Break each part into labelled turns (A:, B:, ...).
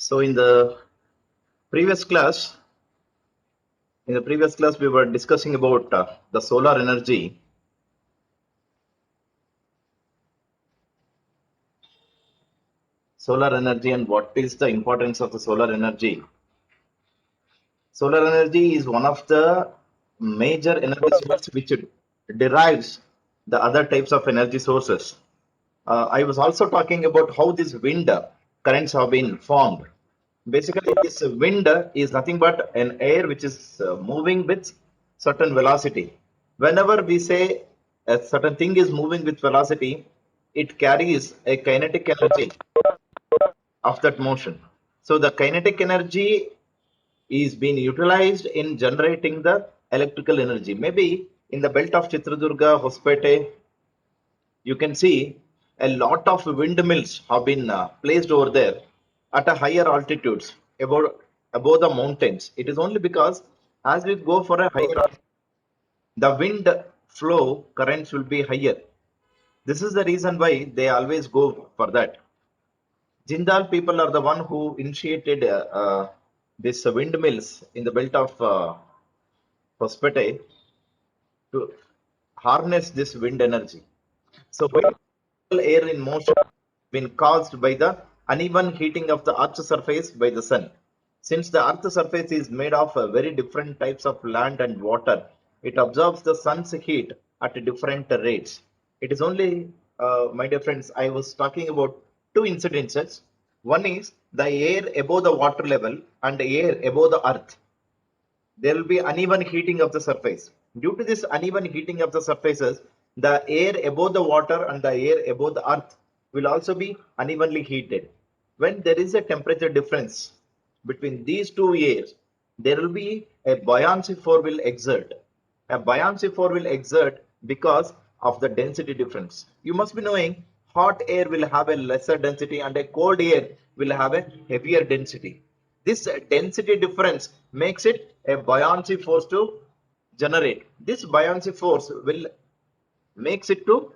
A: So in the previous class, we were discussing about the solar energy, and what is the importance of the solar energy. Solar energy is one of the major energy sources which derives the other types of energy sources. I was also talking about how these wind currents have been formed. Basically, this wind is nothing but an air which is moving with certain velocity. Whenever we say a certain thing is moving with velocity, it carries a kinetic energy of that motion. So the kinetic energy is being utilized in generating the electrical energy. Maybe in the belt of Chitradurga, Hospete, you can see a lot of windmills have been placed over there at a higher altitudes above the mountains. It is only because as we go for a higher, the wind flow currents will be higher. This is the reason why they always go for that. Jindal people are the one who initiated this windmills in the belt of Hospete to harness this wind energy. So wind air in motion been caused by the uneven heating of the earth's surface by the sun. Since the earth's surface is made of very different types of land and water, it absorbs the sun's heat at different rates. It is only, my dear friends, I was talking about two incidences. One is the air above the water level and air above the earth. There will be uneven heating of the surface. Due to this uneven heating of the surfaces, the air above the water and the air above the earth will also be unevenly heated. When there is a temperature difference between these two airs, there will be a buoyancy force will exert. A buoyancy force will exert because of the density difference. You must be knowing hot air will have a lesser density and a cold air will have a heavier density. This density difference makes it a buoyancy force to generate. This buoyancy force will makes it to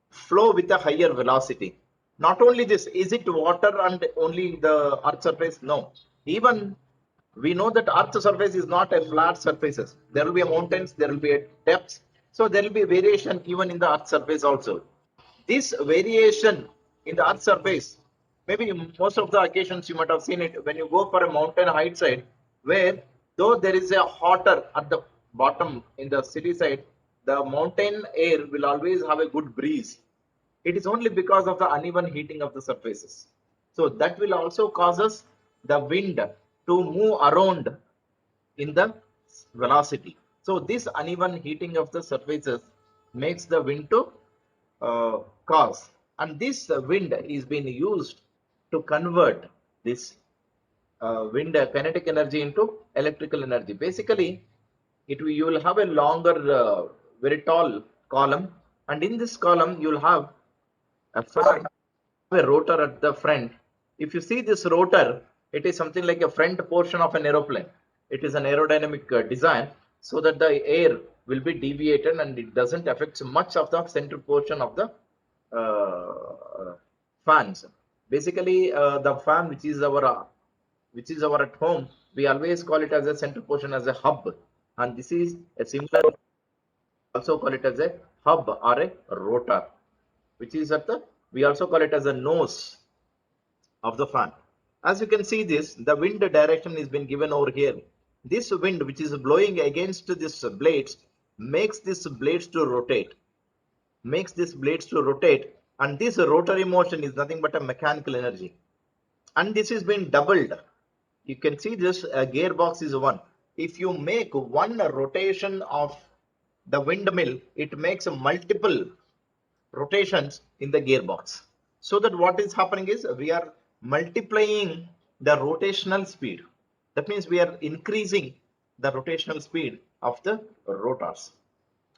A: flow with a higher velocity. Not only this, is it water and only the earth surface? No. Even we know that earth surface is not a flat surfaces. There will be a mountains, there will be a depths. So there will be variation even in the earth surface also. This variation in the earth surface, maybe most of the occasions you might have seen it when you go for a mountain height side, where though there is a hotter at the bottom in the city side, the mountain air will always have a good breeze. It is only because of the uneven heating of the surfaces. So that will also causes the wind to move around in the velocity. So this uneven heating of the surfaces makes the wind to cause, and this wind is being used to convert this wind kinetic energy into electrical energy. Basically, you will have a longer, very tall column, and in this column you will have a fan, a rotor at the front. If you see this rotor, it is something like a front portion of an aeroplane. It is an aerodynamic design so that the air will be deviated and it doesn't affect much of the center portion of the fans. Basically, the fan which is our at home, we always call it as a center portion as a hub, and this is a similar, also call it as a hub or a rotor, which is at the, we also call it as a nose of the fan. As you can see this, the wind direction is been given over here. This wind which is blowing against this blades makes this blades to rotate, and this rotary motion is nothing but a mechanical energy. And this has been doubled. You can see this gearbox is one. If you make one rotation of the windmill, it makes multiple rotations in the gearbox. So that what is happening is we are multiplying the rotational speed. That means we are increasing the rotational speed of the rotors.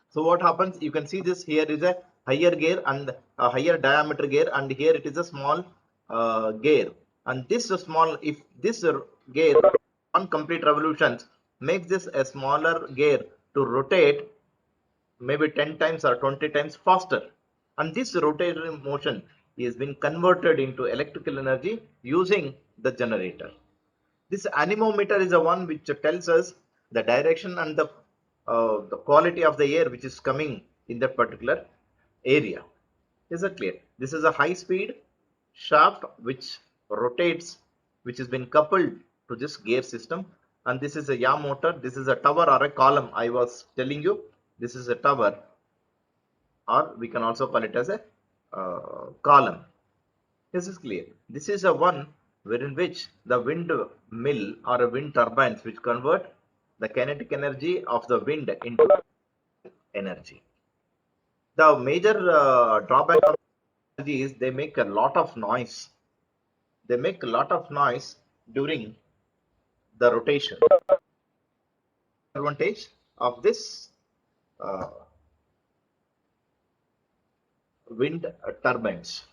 A: So what happens, you can see this, here is a higher gear and a higher diameter gear, and here it is a small gear, and this small, if this gear on complete revolutions makes this a smaller gear to rotate maybe 10 times or 20 times faster, and this rotary motion is being converted into electrical energy using the generator. This anemometer is the one which tells us the direction and the quality of the air which is coming in that particular area. Is it clear? This is a high speed shaft which rotates, which has been coupled to this gear system, and this is a yaw motor. This is a tower or a column. I was telling you, this is a tower, or we can also call it as a column. This is clear. This is a one wherein which the wind mill or a wind turbines which convert the kinetic energy of the wind into energy. The major drawback of energy is they make a lot of noise. They make a lot of noise during the rotation. Advantage of this uh, wind turbines.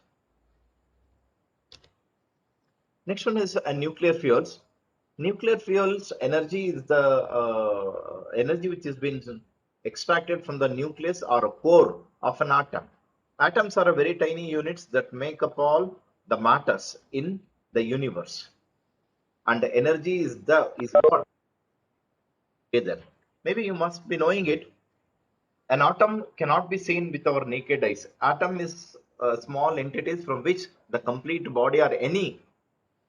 A: Next one is nuclear fuels. Nuclear fuels energy is the energy which has been extracted from the nucleus or a core of an atom. Atoms are a very tiny units that make up all the matters in the universe, and the energy is what together. Maybe you must be knowing it. An atom cannot be seen with our naked eyes. Atom is small entities from which the complete body or any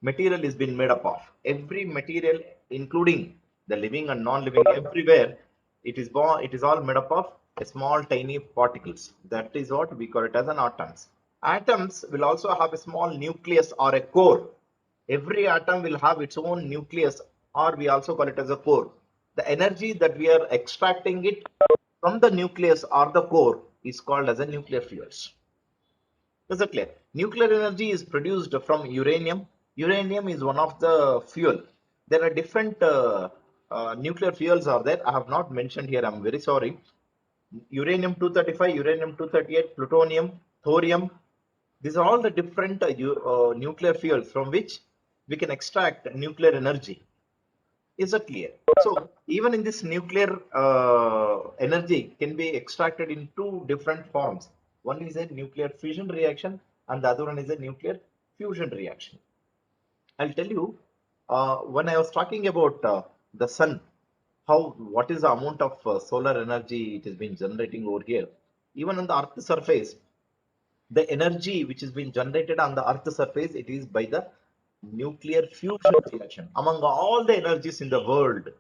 A: material is been made up of. Every material, including the living and non-living, everywhere it is all made up of a small tiny particles. That is what we call it as an atoms. Atoms will also have a small nucleus or a core. Every atom will have its own nucleus, or we also call it as a core. The energy that we are extracting it from the nucleus or the core is called as a nuclear fuels. Is it clear? Nuclear energy is produced from uranium. Uranium is one of the fuel. There are different nuclear fuels are there. I have not mentioned here. I'm very sorry. Uranium 235, uranium 238, plutonium, thorium. These are all the different nuclear fuels from which we can extract nuclear energy. Is it clear? So even in this nuclear energy can be extracted in two different forms. One is a nuclear fission reaction and the other one is a nuclear fusion reaction. I'll tell you, when I was talking about the sun, what is the amount of solar energy it has been generating over here. Even on the earth surface, the energy which is being generated on the earth surface, it is by the nuclear fusion reaction. Among all the energies in the world,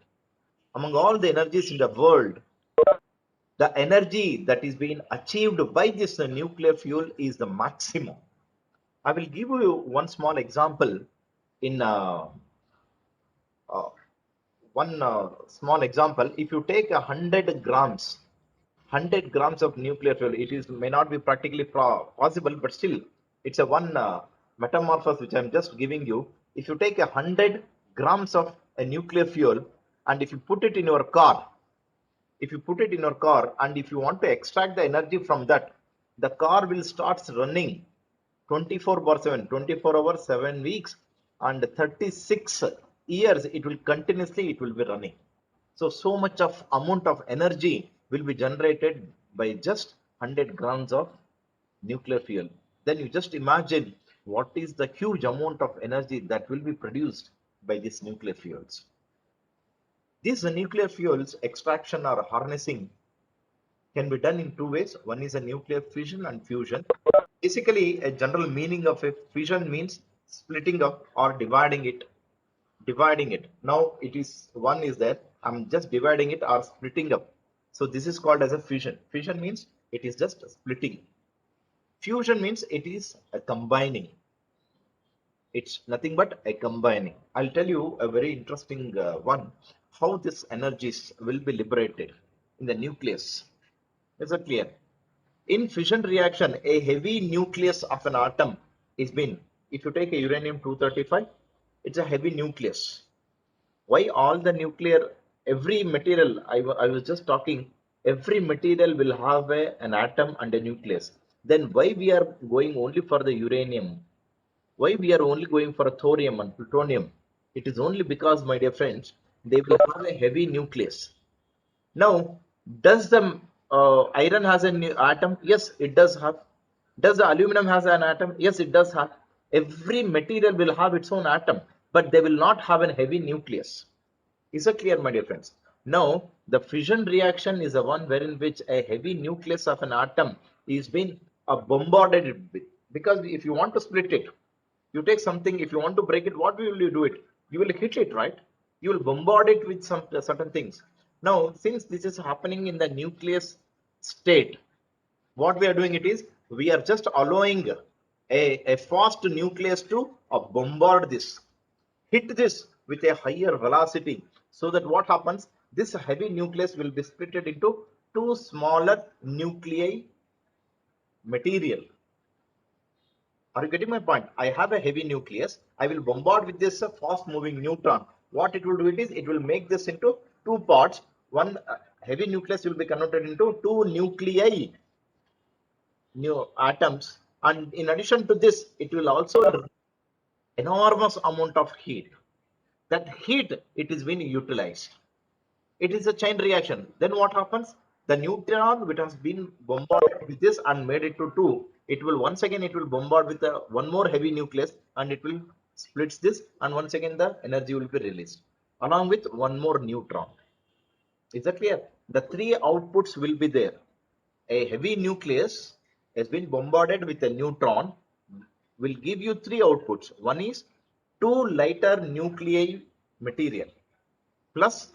A: the energy that is being achieved by this nuclear fuel is the maximum. I will give you one small example. In uh, one small example, if you take 100 grams of nuclear fuel, it is may not be practically possible, but still, it's a one metamorphosis which I'm just giving you. If you take 100 grams of a nuclear fuel and if you put it in your car and if you want to extract the energy from that, the car will start running 24 bar 7, 24 hours, 7 weeks, and 36 years it will be running. So much of amount of energy will be generated by just 100 grams of nuclear fuel. Then you just imagine what is the huge amount of energy that will be produced by these nuclear fuels. These nuclear fuels extraction or harnessing can be done in two ways. One is a nuclear fission and fusion. Basically, a general meaning of a fission means splitting up or dividing it. Dividing it. Now it is one is there. I'm just dividing it or splitting up. So this is called as a fission. Fission means it is just splitting. Fusion means it is a combining. It's nothing but a combining. I'll tell you a very interesting one. How this energies will be liberated in the nucleus. Is it clear? In fission reaction, a heavy nucleus of an atom is been. If you take a uranium 235, it's a heavy nucleus. Why all the nuclear, every material, I was just talking, every material will have an atom and a nucleus. Then why we are going only for the uranium? Why we are only going for a thorium and plutonium? It is only because, my dear friends, they will have a heavy nucleus. Now, does the iron has an atom? Yes, it does have. Does the aluminum has an atom? Yes, it does have. Every material will have its own atom. but they will not have a heavy nucleus. Is it clear, my dear friends? Now, the fission reaction is the one wherein which a heavy nucleus of an atom is being bombarded with. Because if you want to split it, you take something, if you want to break it, what will you do it? You will hit it, right? You will bombard it with some certain things. Now, since this is happening in the nucleus state, what we are doing it is, we are just allowing a fast nucleus to bombard this, hit this with a higher velocity, so that what happens, this heavy nucleus will be split into two smaller nuclei material. Are you getting my point? I have a heavy nucleus, I will bombard with this fast moving neutron. What it will do it is, it will make this into two parts. One heavy nucleus will be converted into two nuclei, new atoms, and in addition to this, it will also enormous amount of heat. That heat, it is being utilized. It is a chain reaction. Then what happens? The neutron which has been bombarded with this and made it to two, it will once again, it will bombard with one more heavy nucleus, and it will splits this, and once again the energy will be released along with one more neutron. Is that clear? The three outputs will be there. A heavy nucleus has been bombarded with a neutron, will give you three outputs. One is two lighter nuclei material, plus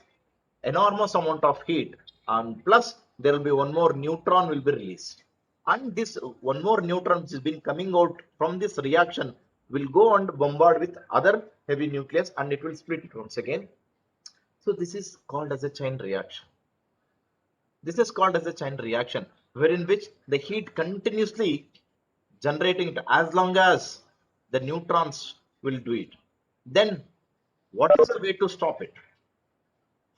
A: enormous amount of heat, and plus there will be one more neutron will be released, and this one more neutron which has been coming out from this reaction will go and bombard with other heavy nucleus, and it will split it once again. So this is called as a chain reaction. This is called as a chain reaction, wherein which the heat continuously generating it as long as the neutrons will do it. Then what is the way to stop it?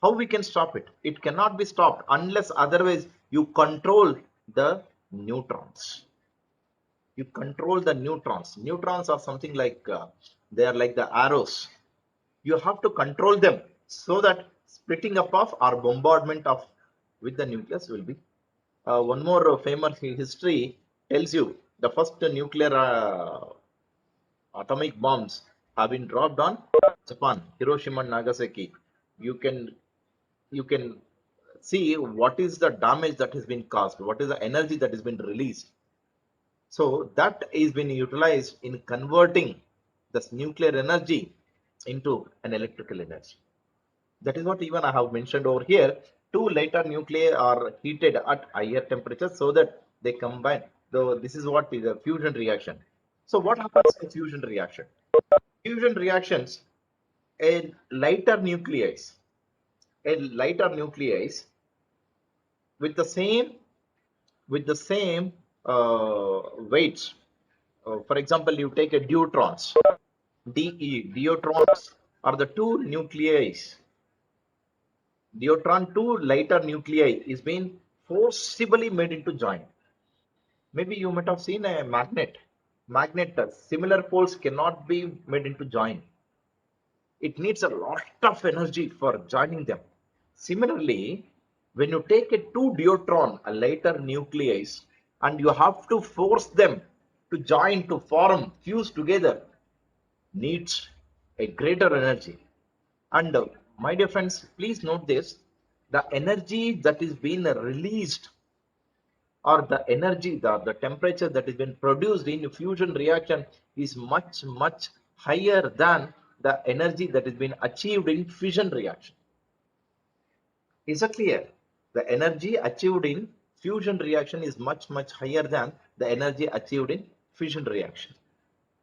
A: How we can stop it? It cannot be stopped unless otherwise you control the neutrons. You control the neutrons. Neutrons are something like they are like the arrows. You have to control them so that splitting up of or bombardment of with the nucleus will be. One more famous history tells you the first nuclear atomic bombs have been dropped on Japan, Hiroshima and Nagasaki. You can you can see what is the damage that has been caused, what is the energy that has been released. So that is being utilized in converting this nuclear energy into an electrical energy. That is what even I have mentioned over here. Two lighter nuclei are heated at higher temperatures so that they combine. So this is what is a fusion reaction. So what happens in fusion reaction? Fusion reactions, a lighter nucleus, a lighter nucleus with the same weights. For example, you take a deuterons. Deuterons are the two nuclei. Deuteron two lighter nuclei is being forcibly made into joint. Maybe you might have seen a magnet. Magnet similar poles cannot be made into joint. It needs a lot of energy for joining them. Similarly, when you take a two deuteron, a lighter nucleus, and you have to force them to join, to form, fuse together, needs a greater energy. And my dear friends, please note this: the energy that is being released, or the energy, the temperature that is being produced in fusion reaction is much higher than the energy that is being achieved in fission reaction. Is it clear? The energy achieved in fusion reaction is much higher than the energy achieved in fission reaction.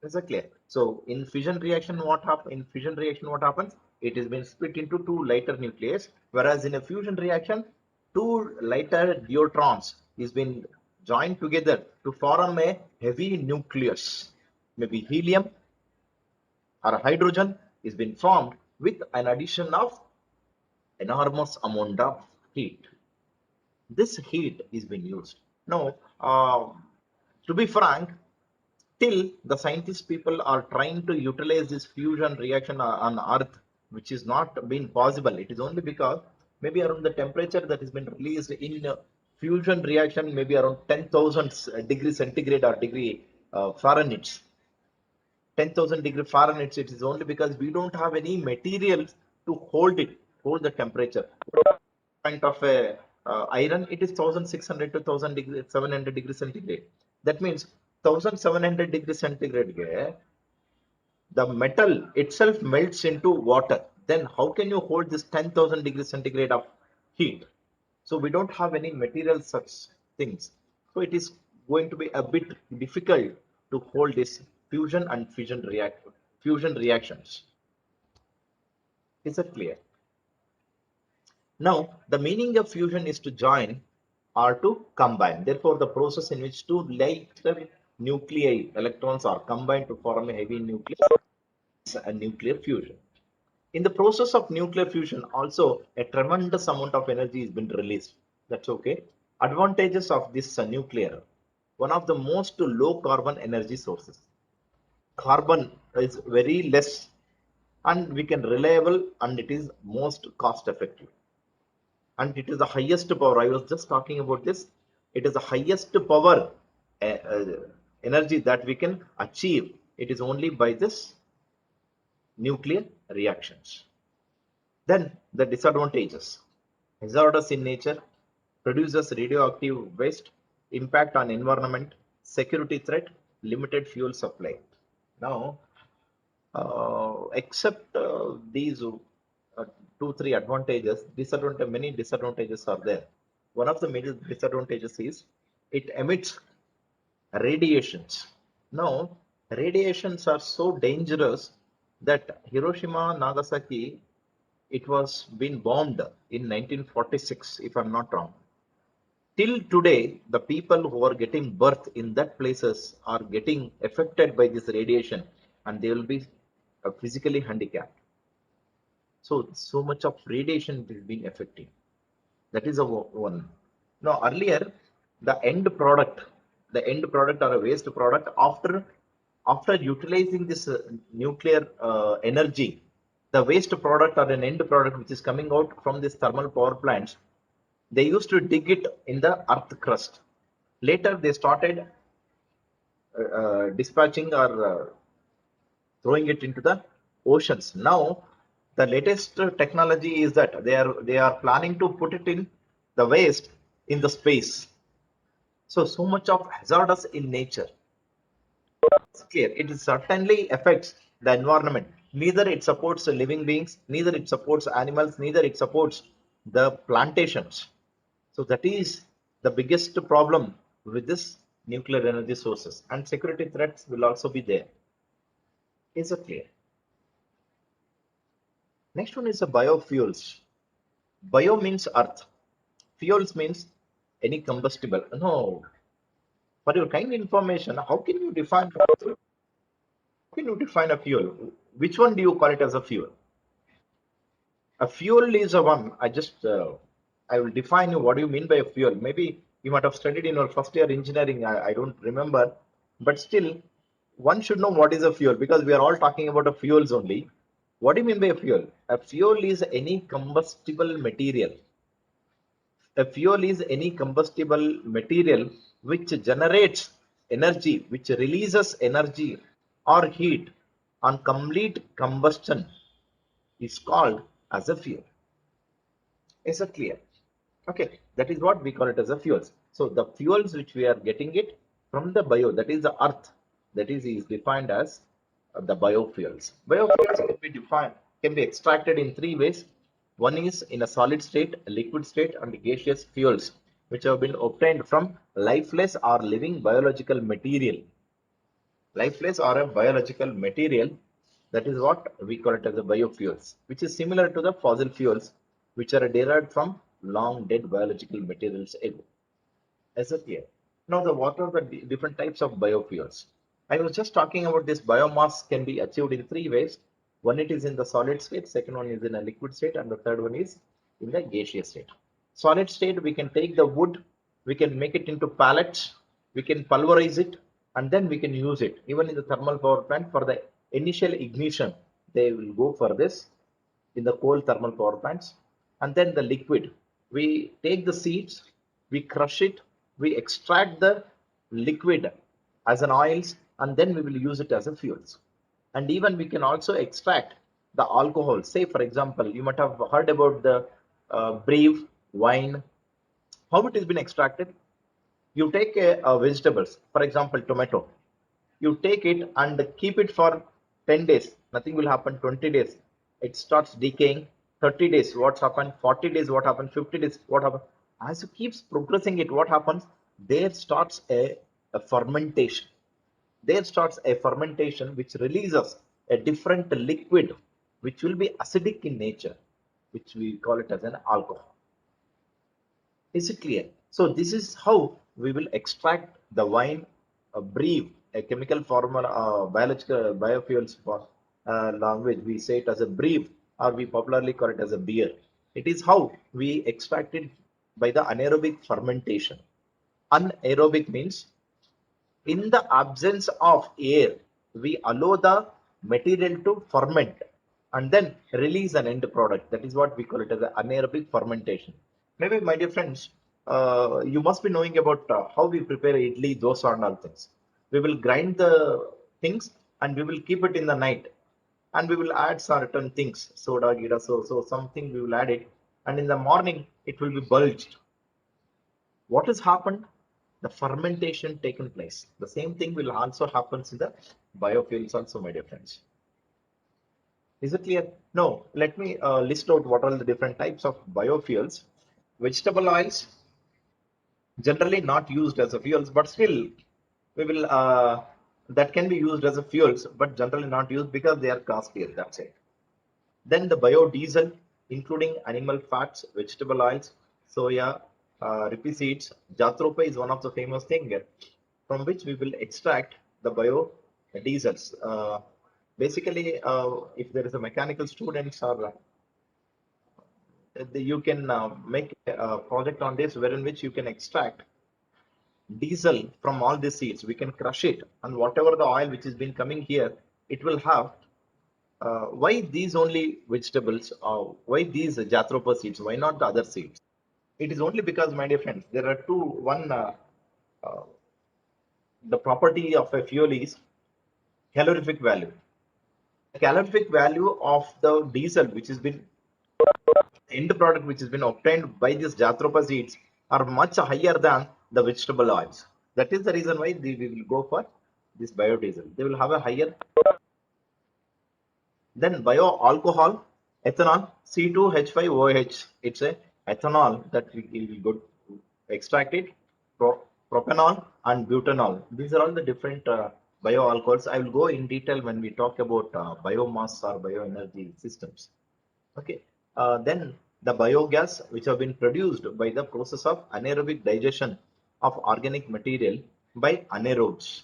A: Is that clear? So in fission reaction, what happens? In fission reaction, what happens? It is been split into two lighter nucleus, whereas in a fusion reaction, two lighter deuterons is been joined together to form a heavy nucleus. Maybe helium or hydrogen is been formed with an addition of enormous amount of heat. This heat is being used. Now, to be frank, till the scientist people are trying to utilize this fusion reaction on Earth, which is not been possible. It is only because maybe around the temperature that has been released in fusion reaction, maybe around 10,000 degrees centigrade or degree Fahrenheit. 10,000 degree Fahrenheit, it is only because we don't have any materials to hold the temperature. Pint of a iron, it is 1600 to 1000 degree, 700 degree centigrade. That means 1700 degree centigrade, the metal itself melts into water. Then how can you hold this 10,000 degree centigrade of heat? So we don't have any material such things. So it is going to be a bit difficult to hold this fusion and fusion reactions. Is that clear? Now, the meaning of fusion is to join or to combine. Therefore, the process in which two lighter nuclei electrons are combined to form a heavy nucleus is a nuclear fusion. In the process of nuclear fusion, also a tremendous amount of energy has been released. That's okay. Advantages of this nuclear, one of the most low carbon energy sources. Carbon is very less and we can reliable and it is most cost effective. And it is the highest power. I was just talking about this. It is the highest power energy that we can achieve. It is only by this nuclear reactions. Then the disadvantages: hazardous in nature, produces radioactive waste, impact on environment, security threat, limited fuel supply. Now, except these two, three advantages, many disadvantages are there. One of the major disadvantages is it emits radiations. Now, radiations are so dangerous that Hiroshima, Nagasaki, it was been bombed in 1946, if I'm not wrong. Till today, the people who are getting birth in that places are getting affected by this radiation and they will be physically handicapped. So much of radiation is being affected. That is a one. Now earlier, the end product or a waste product after utilizing this nuclear energy, the waste product or an end product which is coming out from this thermal power plants, they used to dig it in the earth crust. Later, they started dispatching or throwing it into the oceans. Now, the latest technology is that they are planning to put it in the waste in the space. So much of hazardous in nature. It's clear. It certainly affects the environment. Neither it supports living beings, neither it supports animals, neither it supports the plantations. So that is the biggest problem with this nuclear energy sources, and security threats will also be there. Is it clear? Next one is the biofuels. Bio means earth. Fuels means any combustible. No, for your kind information, how can you define a fuel? Which one do you call it as a fuel? A fuel is a one. I will define you what do you mean by a fuel. Maybe you might have studied in your first year engineering. I don't remember, but still, one should know what is a fuel because we are all talking about a fuels only. What do you mean by a fuel? A fuel is any combustible material. A fuel is any combustible material which generates energy, which releases energy or heat on complete combustion is called as a fuel. Is it clear? Okay, that is what we call it as a fuels. So the fuels which we are getting it from the bio, that is the earth, that is defined as the biofuels. Biofuels can be extracted in three ways. One is in a solid state, liquid state, and gaseous fuels, which have been obtained from lifeless or living biological material. Lifeless or a biological material, that is what we call it as a biofuels, which is similar to the fossil fuels, which are derived from long dead biological materials ago. As a clear. Now, what are the different types of biofuels? I was just talking about this biomass can be achieved in three ways. One, it is in the solid state, second one is in a liquid state, and the third one is in the gaseous state. Solid state, we can take the wood, we can make it into pellets, we can pulverize it, and then we can use it. Even in the thermal power plant, for the initial ignition, they will go for this in the coal thermal power plants. And then the liquid, we take the seeds, we crush it, we extract the liquid as an oils, and then we will use it as a fuels. And even we can also extract the alcohol. Say for example, you might have heard about the brave wine. How it has been extracted? You take a vegetables, for example tomato, you take it and keep it for 10 days, nothing will happen. 20 days it starts decaying. 30 days what's happened? 40 days what happened? 50 days what happened? As you keeps progressing it, what happens? There starts a fermentation. There starts a fermentation which releases a different liquid which will be acidic in nature, which we call it as an alcohol. Is it clear? So this is how we will extract the wine, brief, a chemical formula, biological biofuels for language. We say it as a brief, or we popularly call it as a beer. It is how we extract it by the anaerobic fermentation. Anaerobic means in the absence of air, we allow the material to ferment and then release an end product. That is what we call it as anaerobic fermentation. Maybe, my dear friends, you must be knowing about how we prepare idli, dosa, and all things. We will grind the things and we will keep it in the night, and we will add certain things, soda, gira, so something we will add it, and in the morning it will be bulged. What has happened? The fermentation taken place. The same thing will also happens in the biofuels also, my dear friends. Is it clear? No, let me list out what are the different types of biofuels. Vegetable oils, generally not used as a fuels, but still we will that can be used as a fuels, but generally not used because they are costlier. That's it. Then the biodiesel, including animal fats, vegetable oils, soya, seeds. Jatropha is one of the famous thing from which we will extract the biodiesels. Basically, if there is a mechanical students or you can make a project on this wherein which you can extract diesel from all these seeds. We can crush it, and whatever the oil which has been coming here, it will have why these only vegetables? Why these Jatropha seeds? Why not the other seeds? It is only because, my dear friends, there are two. One, uh, the property of a fuel is calorific value. The calorific value of the diesel, which has been end product, which has been obtained by these Jatropha seeds, are much higher than the vegetable oils. That is the reason why we will go for this biodiesel. They will have a higher. Then bioalcohol, ethanol, C2H5OH. It's a ethanol that we will go extract it, propanol and butanol. These are all the different bioalcohols. I will go in detail when we talk about biomass or bioenergy systems. Okay. Then the biogas, which have been produced by the process of anaerobic digestion of organic material by anaerobes.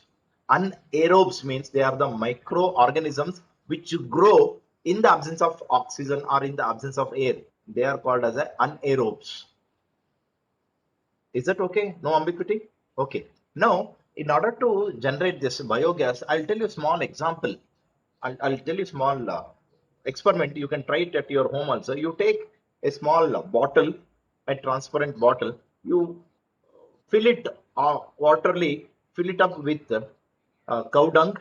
A: Anaerobes means they are the microorganisms which grow in the absence of oxygen or in the absence of air. They are called as anaerobes. Is that okay? No ambiguity? Okay. Now, in order to generate this biogas, I'll tell you a small example. I'll tell you small experiment. You can try it at your home also. You take a small bottle, a transparent bottle. You fill it waterly, fill it up with cow dung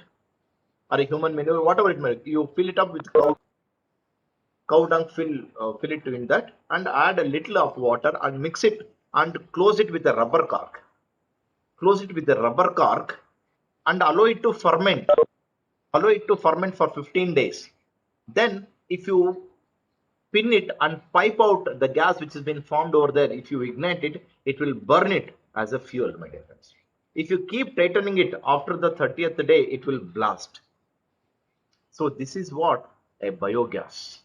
A: or a human manure, whatever it may be. You fill it up with cow dung, fill it in that, and add a little of water and mix it and close it with a rubber cork. Close it with a rubber cork and allow it to ferment. Allow it to ferment for 15 days. Then, if you pin it and pipe out the gas which has been formed over there, if you ignite it, it will burn it as a fuel, my dear friends. If you keep tightening it after the 30th day, it will blast. So this is what a biogas.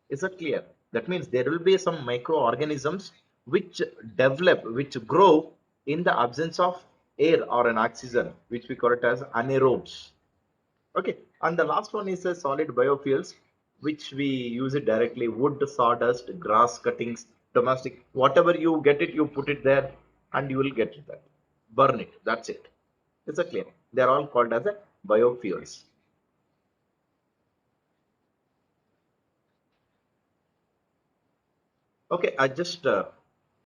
A: Is that clear? That means there will be some microorganisms which develop, which grow in the absence of air or an oxygen, which we call it as anaerobes. Okay, and the last one is a solid biofuels, which we use it directly: wood, sawdust, grass cuttings, domestic, whatever you get it, you put it there, and you will get it there. Burn it. That's it. Is that clear? They are all called as a biofuels. Okay, I just